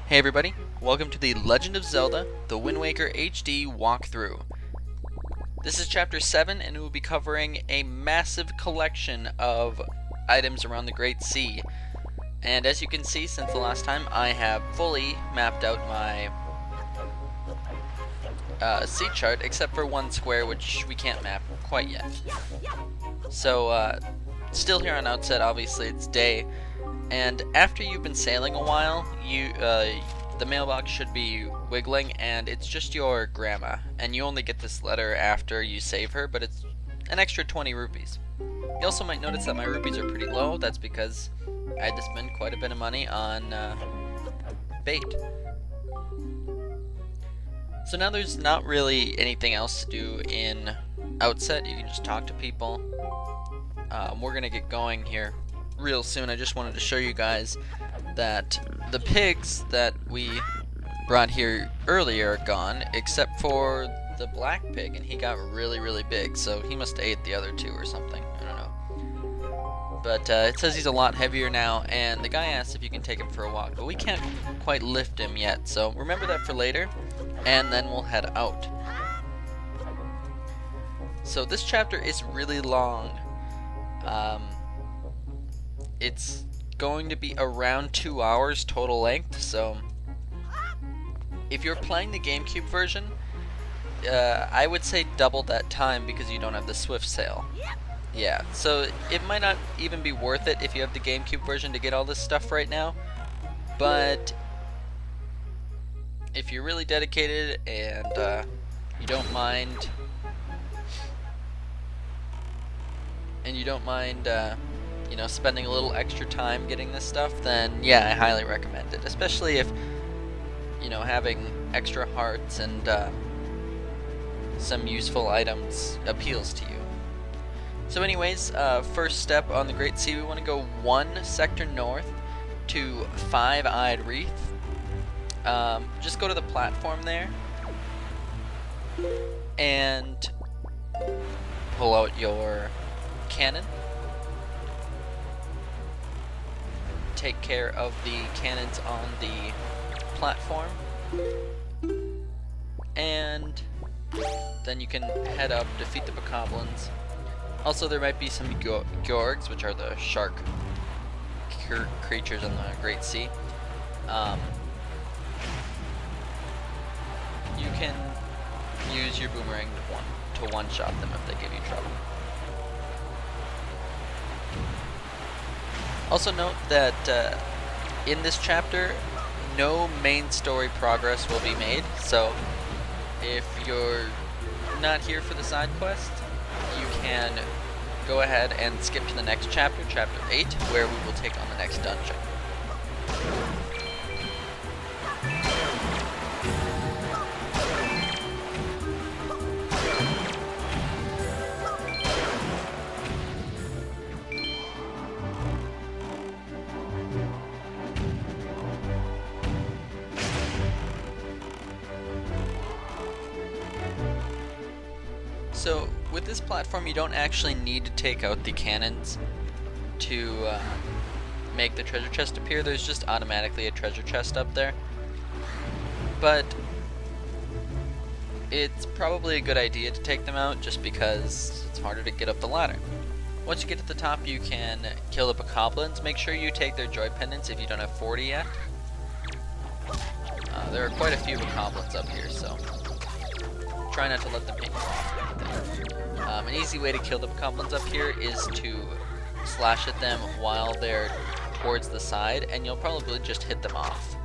Hey everybody, welcome to the Legend of Zelda, the Wind Waker HD walkthrough. This is Chapter 7 and it will be covering a massive collection of items around the Great Sea. And as you can see, since the last time, I have fully mapped out my sea chart, except for one square which we can't map quite yet. So, still here on Outset, obviously it's day. And after you've been sailing a while, the mailbox should be wiggling, and it's just your grandma. And you only get this letter after you save her, but it's an extra 20 rupees. You also might notice that my rupees are pretty low. That's because I had to spend quite a bit of money on bait. So now there's not really anything else to do in Outset. You can just talk to people. We're gonna get going here real soon. I just wanted to show you guys that the pigs that we brought here earlier are gone, except for the black pig, and he got really big, so he must have ate the other two or something. I don't know. But it says he's a lot heavier now, and the guy asked if you can take him for a walk, but we can't quite lift him yet, so remember that for later, and then we'll head out. So this chapter is really long. It's going to be around 2 hours total length, so if you're playing the GameCube version, I would say double that time because you don't have the Swift Sail. Yeah, so it might not even be worth it if you have the GameCube version to get all this stuff right now, but if you're really dedicated and you don't mind you know, spending a little extra time getting this stuff, then yeah, I highly recommend it. Especially if, you know, having extra hearts and some useful items appeals to you. So anyways, first step on the Great Sea, we want to go 1 sector north to Five-Eyed Reef. Just go to the platform there and pull out your cannon. Take care of the cannons on the platform, and then you can head up, defeat the bokoblins. Also, there might be some Gorgs, which are the shark creatures in the Great Sea. You can use your boomerang to one-shot them if they give you trouble. Also note that in this chapter, no main story progress will be made, so if you're not here for the side quest, you can go ahead and skip to the next chapter, chapter 8, where we will take on the next dungeon. So, with this platform, you don't actually need to take out the cannons to make the treasure chest appear. There's just automatically a treasure chest up there. But it's probably a good idea to take them out just because it's harder to get up the ladder. Once you get to the top, you can kill the bokoblins. Make sure you take their joy pendants if you don't have 40 yet. There are quite a few bokoblins up here, so try not to let them hit you off. An easy way to kill the bokoblins up here is to slash at them while they're towards the side, and you'll probably just hit them off.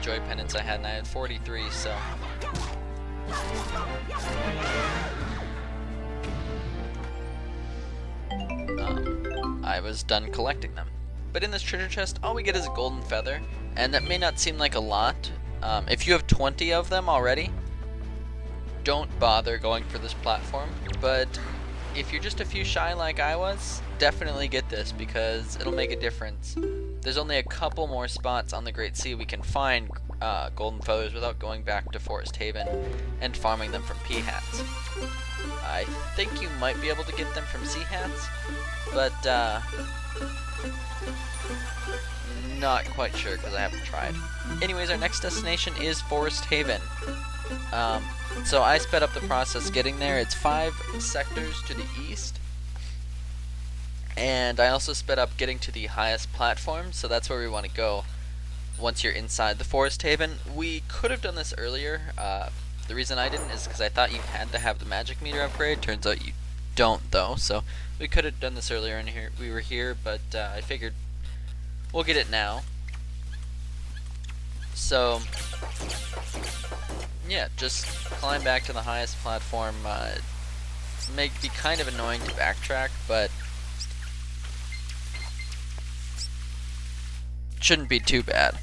Joy pendants I had, and I had 43, so I was done collecting them. But in this treasure chest, all we get is a golden feather, and that may not seem like a lot. If you have 20 of them already, don't bother going for this platform, but if you're just a few shy like I was, definitely get this because it'll make a difference. There's only a couple more spots on the Great Sea we can find golden feathers without going back to Forest Haven and farming them from pea hats. I think you might be able to get them from sea hats, but not quite sure because I haven't tried. Anyways, our next destination is Forest Haven. So I sped up the process getting there. It's 5 sectors to the east. And I also sped up getting to the highest platform, so that's where we want to go once you're inside the Forest Haven. We could have done this earlier. The reason I didn't is because I thought you had to have the magic meter upgrade. Turns out you don't though, so we could have done this earlier in here. We were here, but I figured we'll get it now. So yeah, just climb back to the highest platform. May be kind of annoying to backtrack, but shouldn't be too bad.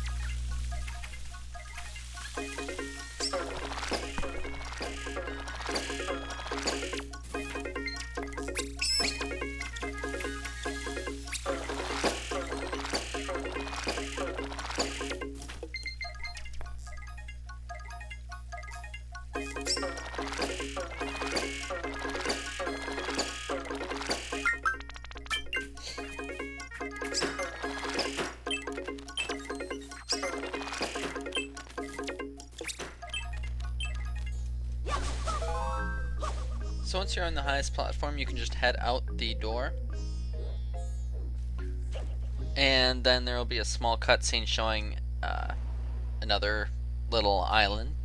So once you're on the highest platform, you can just head out the door. And then there will be a small cutscene showing another little island,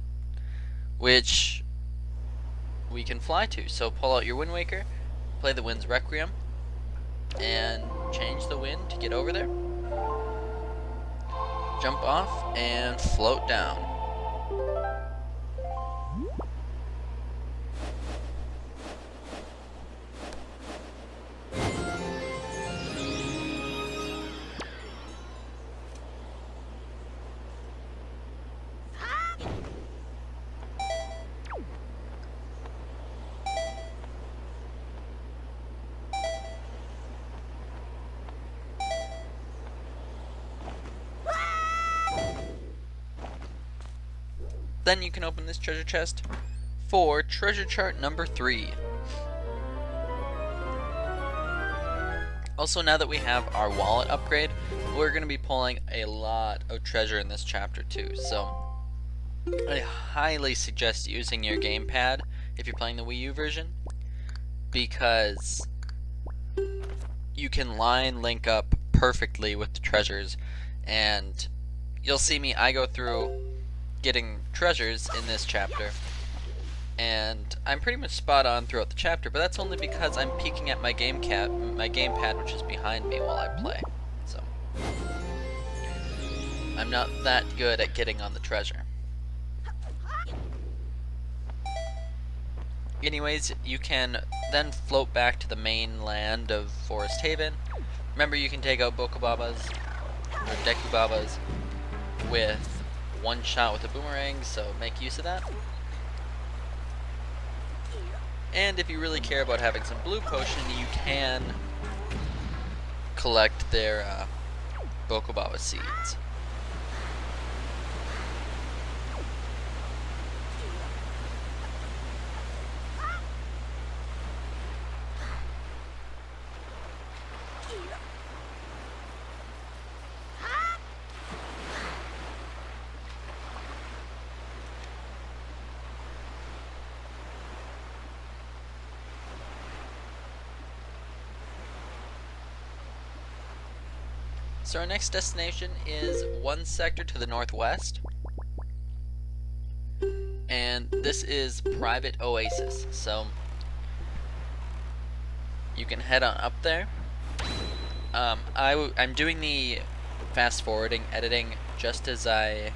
which we can fly to. So pull out your Wind Waker, play the Wind's Requiem, and change the wind to get over there. Jump off and float down. Then you can open this treasure chest for treasure chart number 3. Also, now that we have our wallet upgrade, we're going to be pulling a lot of treasure in this chapter too. So I highly suggest using your gamepad if you're playing the Wii U version, because you can line link up perfectly with the treasures. And you'll see me, I go through getting treasures in this chapter, and I'm pretty much spot on throughout the chapter, but that's only because I'm peeking at my gamepad, which is behind me while I play. So I'm not that good at getting on the treasure. Anyways, you can then float back to the mainland of Forest Haven. Remember, you can take out Bokobabas or Dekubabas with one shot with a boomerang, so make use of that. And if you really care about having some blue potion, you can collect their Bokobaba seeds. So our next destination is 1 sector to the northwest, and this is Private Oasis, so you can head on up there. I'm doing the fast forwarding editing just as I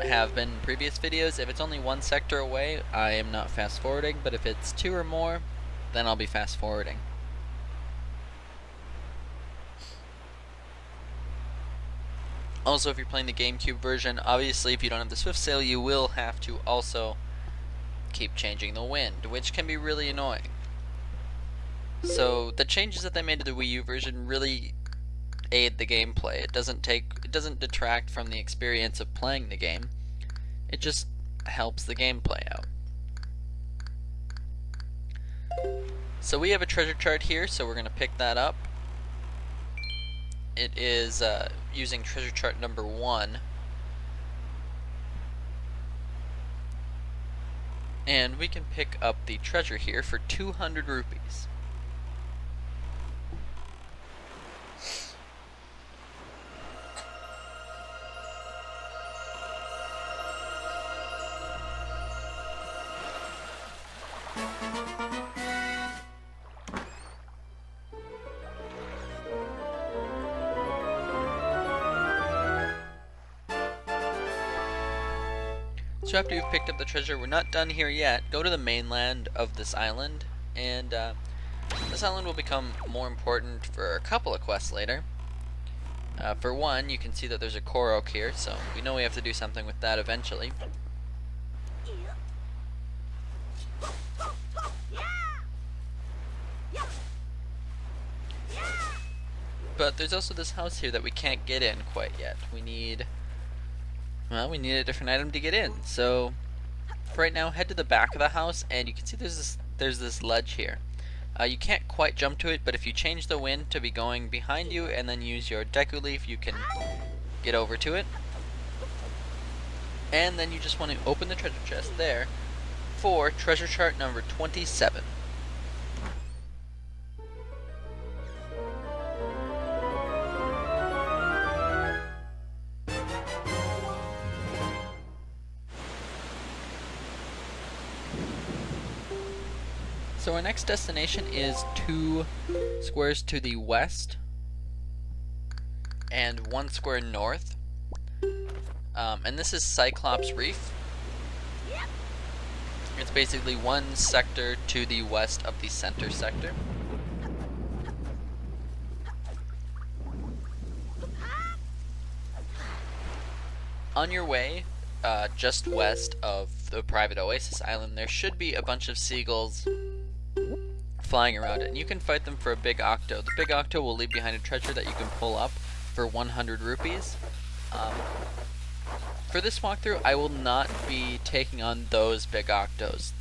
have been in previous videos. If it's only 1 sector away, I am not fast forwarding, but if it's 2 or more, then I'll be fast forwarding. Also, if you're playing the GameCube version, obviously if you don't have the Swift Sail, you will have to also keep changing the wind, which can be really annoying. So the changes that they made to the Wii U version really aid the gameplay. It doesn't detract from the experience of playing the game. It just helps the gameplay out. So we have a treasure chart here, so we're going to pick that up. It is using treasure chart number 1. And we can pick up the treasure here for 200 rupees. So after you've picked up the treasure, we're not done here yet. Go to the mainland of this island, and this island will become more important for a couple of quests later. For one, you can see that there's a core oak here, so we know we have to do something with that eventually. But there's also this house here that we can't get in quite yet. We need a different item to get in. So for right now, head to the back of the house, and you can see there's this ledge here. You can't quite jump to it, but if you change the wind to be going behind you and then use your Deku Leaf, you can get over to it. And then you just want to open the treasure chest there for treasure chart number 27. So our next destination is 2 squares to the west and 1 square north. And this is Cyclops Reef. It's basically 1 sector to the west of the center sector. On your way, just west of the private Oasis Island, there should be a bunch of seagulls flying around it, and you can fight them for a big octo. The big octo will leave behind a treasure that you can pull up for 100 rupees. For this walkthrough, I will not be taking on those big octos.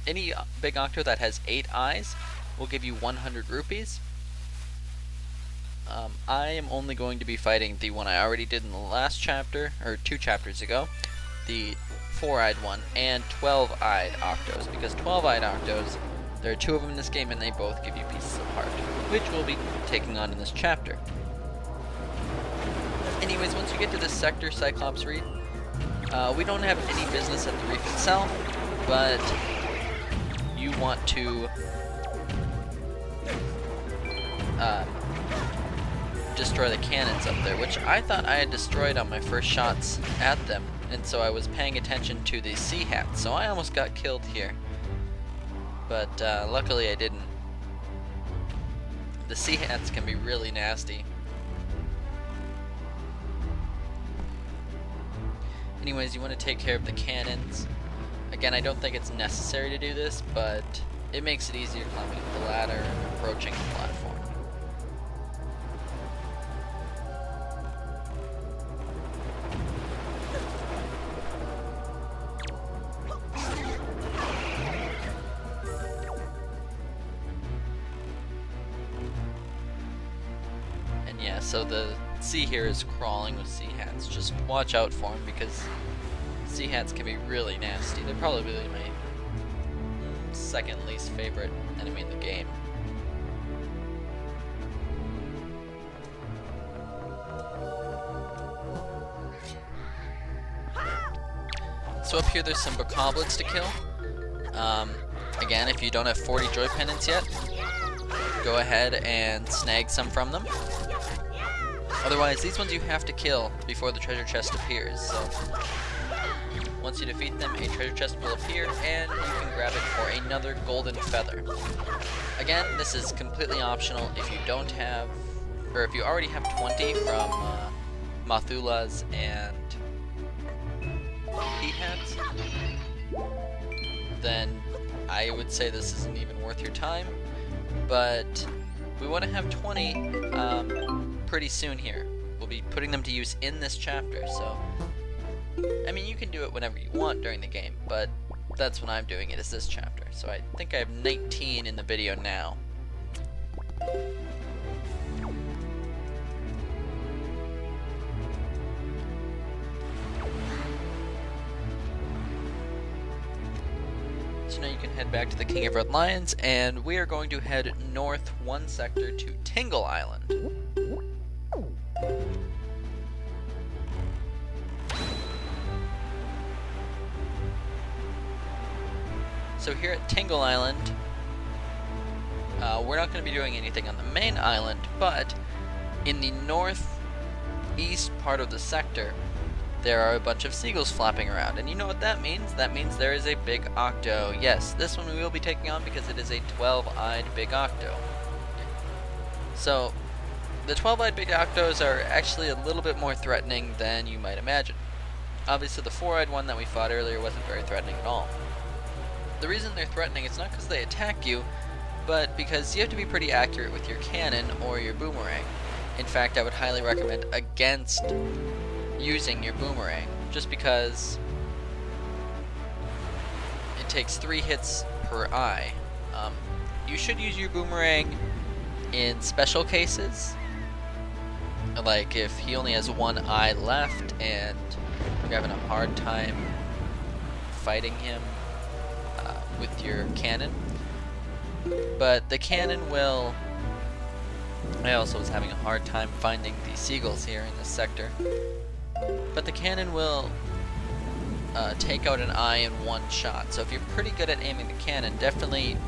Any big octo that has 8 eyes will give you 100 rupees. I am only going to be fighting the one I already did in the last chapter, or 2 chapters ago, the 4-eyed one, and 12-eyed octos, because 12-eyed octos, there are 2 of them in this game, and they both give you pieces of heart, which we'll be taking on in this chapter. Anyways, once you get to this sector, Cyclops Reef, we don't have any business at the reef itself, but you want to destroy the cannons up there, which I thought I had destroyed on my first shots at them, and so I was paying attention to the sea hats, so I almost got killed here. But luckily I didn't. The sea hats can be really nasty. Anyways, you want to take care of the cannons. Again, I don't think it's necessary to do this, but it makes it easier climbing up the ladder and approaching the platform. Yeah, so the sea here is crawling with sea hats. Just watch out for them, because sea hats can be really nasty. They're probably my second least favorite enemy in the game. So up here there's some bokoblins to kill. Again, if you don't have 40 joy pendants yet, go ahead and snag some from them. Otherwise, these ones you have to kill before the treasure chest appears. So once you defeat them, a treasure chest will appear, and you can grab it for another golden feather. Again, this is completely optional if you don't have, or if you already have 20 from Mathulas and Peahats, then I would say this isn't even worth your time. but we want to have 20 pretty soon here. We'll be putting them to use in this chapter, so I mean, you can do it whenever you want during the game, but that's when I'm doing it, is this chapter. So I think I have 19 in the video now. So now you can head back to the King of Red Lions, and we are going to head north one sector to Tingly Island. So here at Tingly Island, we're not going to be doing anything on the main island, but in the northeast part of the sector, there are a bunch of seagulls flapping around. And you know what that means? That means there is a big octo. Yes, this one we will be taking on because it is a 12-eyed big octo. So the 12-eyed big octos are actually a little bit more threatening than you might imagine. Obviously the 4-eyed one that we fought earlier wasn't very threatening at all. The reason they're threatening is not because they attack you, but because you have to be pretty accurate with your cannon or your boomerang. In fact, I would highly recommend against using your boomerang, just because it takes 3 hits per eye. You should use your boomerang in special cases, like if he only has 1 eye left and you're having a hard time fighting him with your cannon. But the cannon will... I also was having a hard time finding the seagulls here in this sector. But the cannon will take out an eye in 1 shot. So if you're pretty good at aiming the cannon, definitely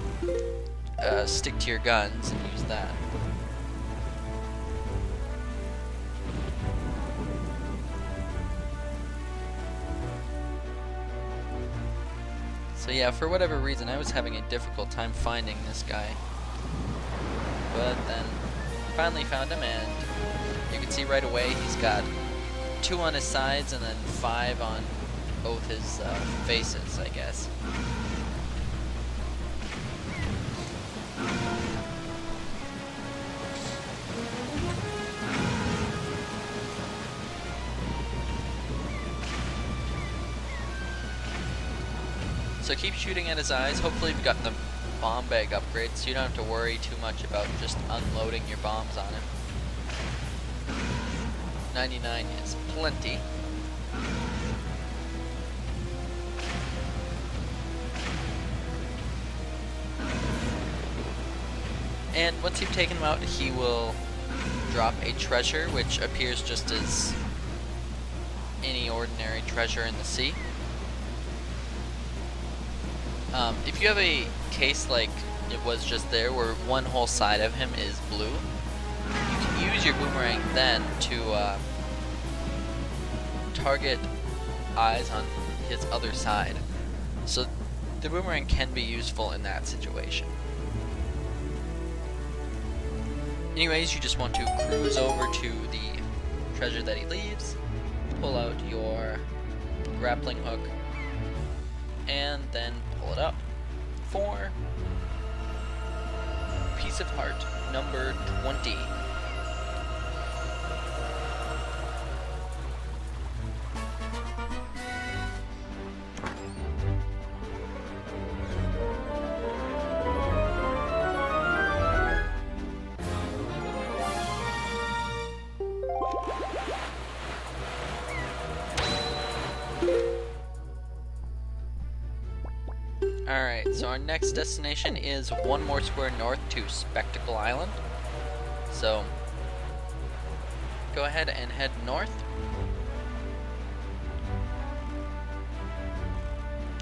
stick to your guns and use that. So yeah, for whatever reason, I was having a difficult time finding this guy. But then finally found him, and you can see right away he's got 2 on his sides and then 5 on both his faces, I guess. So keep shooting at his eyes. Hopefully you've got the bomb bag upgrade, so you don't have to worry too much about just unloading your bombs on him. 99 is plenty. And once you've taken him out, he will drop a treasure, which appears just as any ordinary treasure in the sea. If you have a case like it was just there, where 1 whole side of him is blue, you can use your boomerang then to target eyes on his other side. So the boomerang can be useful in that situation. Anyways, you just want to cruise over to the treasure that he leaves, pull out your grappling hook, and then pull it up for Piece of Heart number 20. Alright, so our next destination is 1 more square north to Spectacle Island. So, go ahead and head north.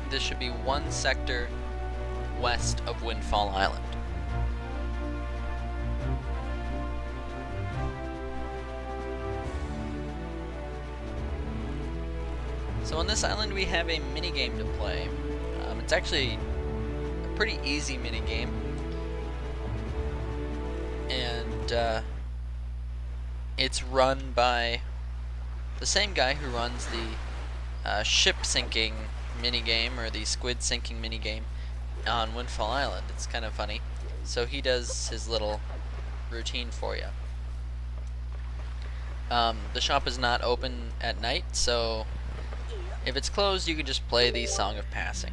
This should be 1 sector west of Windfall Island. So on this island we have a minigame to play. It's actually a pretty easy minigame, and it's run by the same guy who runs the ship sinking minigame, or the squid sinking minigame on Windfall Island. It's kind of funny. So he does his little routine for you. The shop is not open at night, so if it's closed, you can just play the Song of Passing.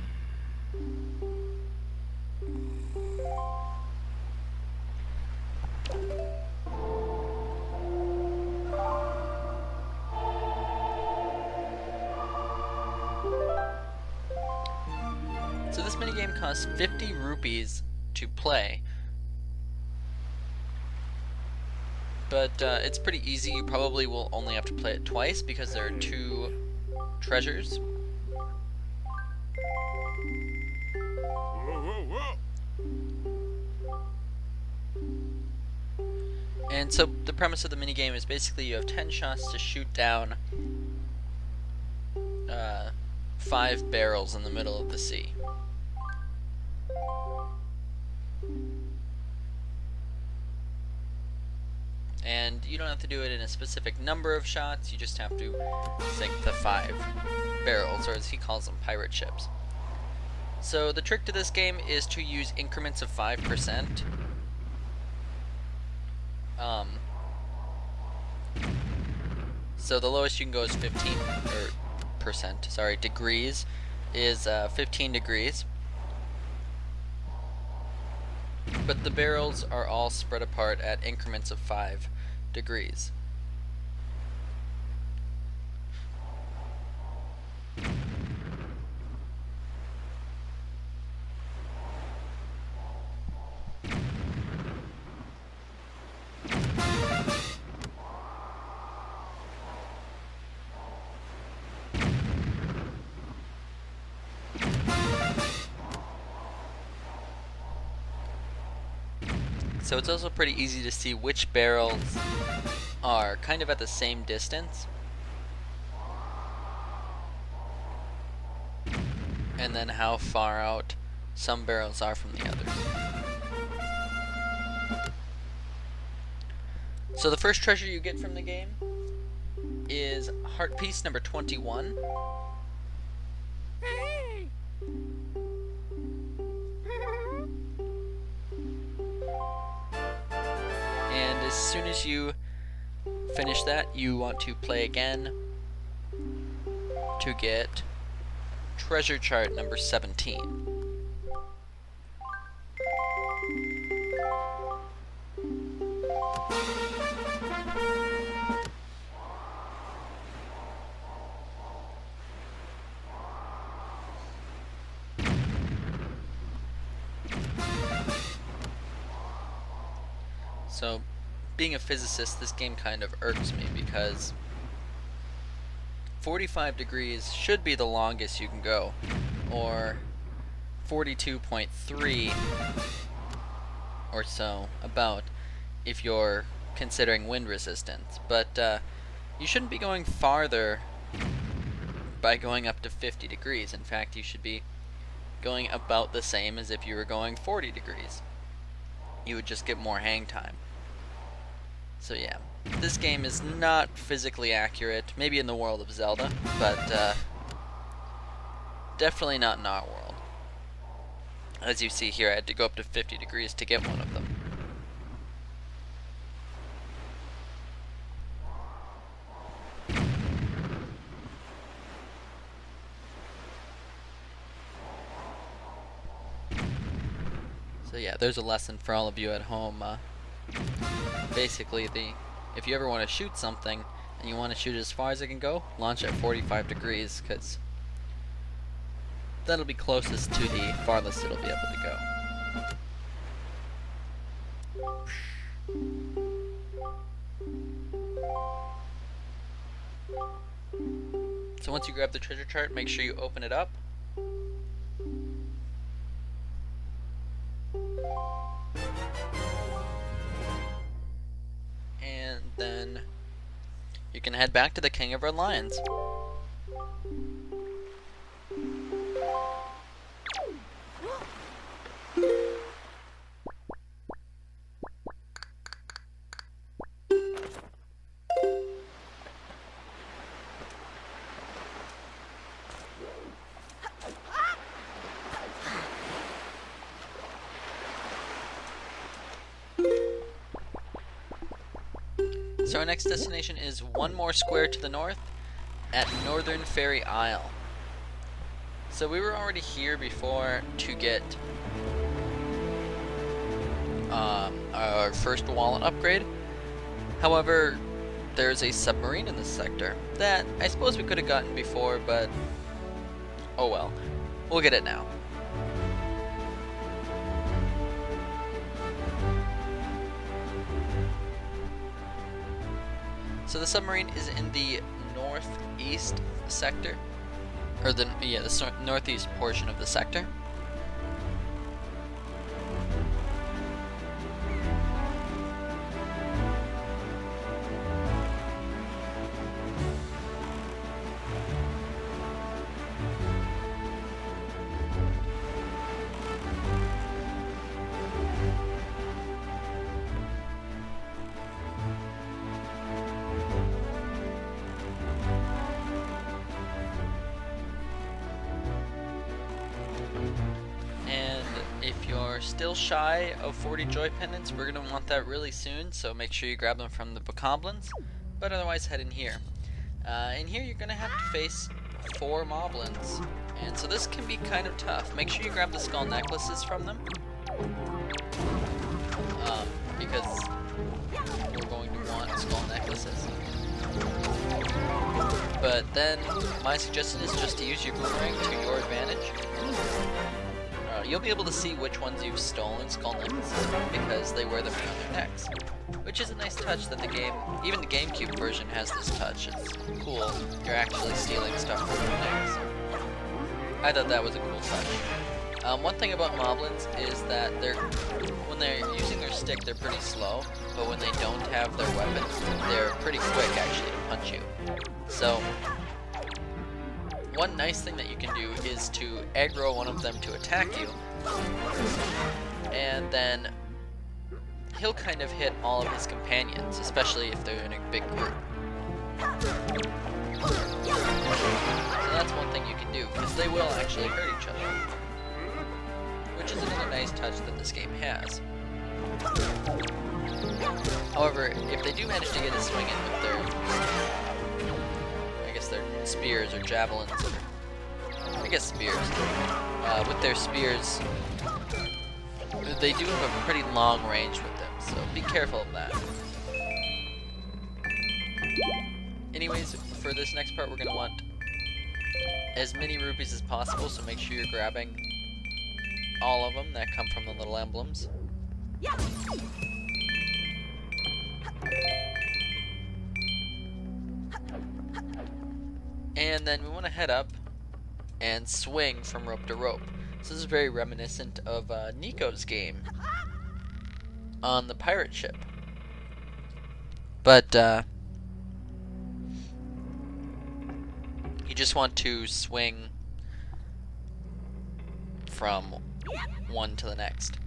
So this minigame costs 50 rupees to play, but it's pretty easy. You probably will only have to play it twice because there are 2 treasures. And so the premise of the minigame is basically you have 10 shots to shoot down 5 barrels in the middle of the sea. And you don't have to do it in a specific number of shots, you just have to sink the 5 barrels, or as he calls them, pirate ships. So the trick to this game is to use increments of 5%. So the lowest you can go is 15 degrees is 15 degrees. But the barrels are all spread apart at increments of 5 degrees. So it's also pretty easy to see which barrels are kind of at the same distance, and then how far out some barrels are from the others. So the first treasure you get from the game is heart piece number 21. And as soon as you finish that, you want to play again to get treasure chart number 17. So, being a physicist, this game kind of irks me because 45 degrees should be the longest you can go, or 42.3 or so, about, if you're considering wind resistance. But you shouldn't be going farther by going up to 50 degrees. In fact, you should be going about the same as if you were going 40 degrees. You would just get more hang time. So yeah, this game is not physically accurate, maybe in the world of Zelda, but definitely not in our world. As you see here, I had to go up to 50 degrees to get one of them. So yeah, there's a lesson for all of you at home. Basically, if you ever want to shoot something and you want to shoot as far as it can go, launch at 45 degrees, because that'll be closest to the farthest it'll be able to go. So once you grab the treasure chart, make sure you open it up. And then you can head back to the King of Red Lions. So our next destination is one more square to the north at Northern Ferry Isle. So we were already here before to get our first wallet upgrade. However, there's a submarine in this sector that I suppose we could have gotten before, but oh well. We'll get it now. So the submarine is in the northeast sector, or the northeast portion of the sector. If you're still shy of 40 joy pendants, we're going to want that really soon, so make sure you grab them from the bokoblins, but otherwise head in here. In here you're going to have to face 4 moblins, and so this can be kind of tough. Make sure you grab the skull necklaces from them, because we're going to want skull necklaces. But then my suggestion is just to use your boomerang to your advantage. You'll be able to see which ones you've stolen skull necklaces because they wear them around their necks, which is a nice touch that the game, even the GameCube version has this touch. It's cool. You're actually stealing stuff from their necks. I thought that was a cool touch. One thing about moblins is that when they're using their stick, they're pretty slow, but when they don't have their weapon, they're pretty quick actually to punch you. So one nice thing that you can do is to aggro one of them to attack you, and then he'll kind of hit all of his companions, especially if they're in a big group. So that's one thing you can do, because they will actually hurt each other, which is another nice touch that this game has. However, if they do manage to get a swing in with their spears or javelins, or I guess spears. With their spears, they do have a pretty long range with them, so be careful of that. Anyways, for this next part, we're going to want as many rupees as possible, so make sure you're grabbing all of them that come from the little emblems. And then we want to head up and swing from rope to rope. So this is very reminiscent of Nico's game on the pirate ship. But you just want to swing from one to the next.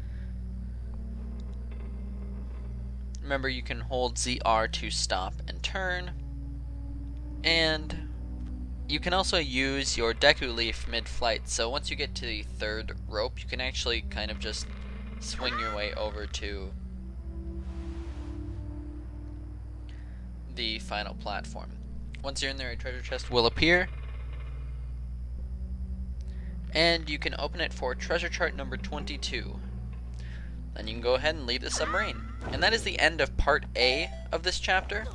Remember, you can hold ZR to stop and turn, and you can also use your Deku Leaf mid-flight. So once you get to the 3rd rope, you can actually kind of just swing your way over to the final platform. Once you're in there, a treasure chest will appear, and you can open it for treasure chart number 22. Then you can go ahead and leave the submarine. And that is the end of part A of this chapter.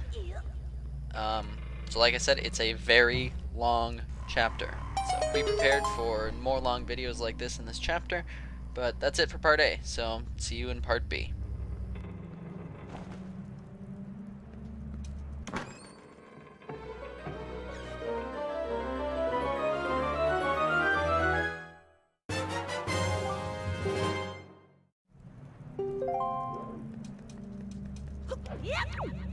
So like I said, it's a very long chapter. So be prepared for more long videos like this in this chapter. But that's it for part A. So see you in part B. Yep.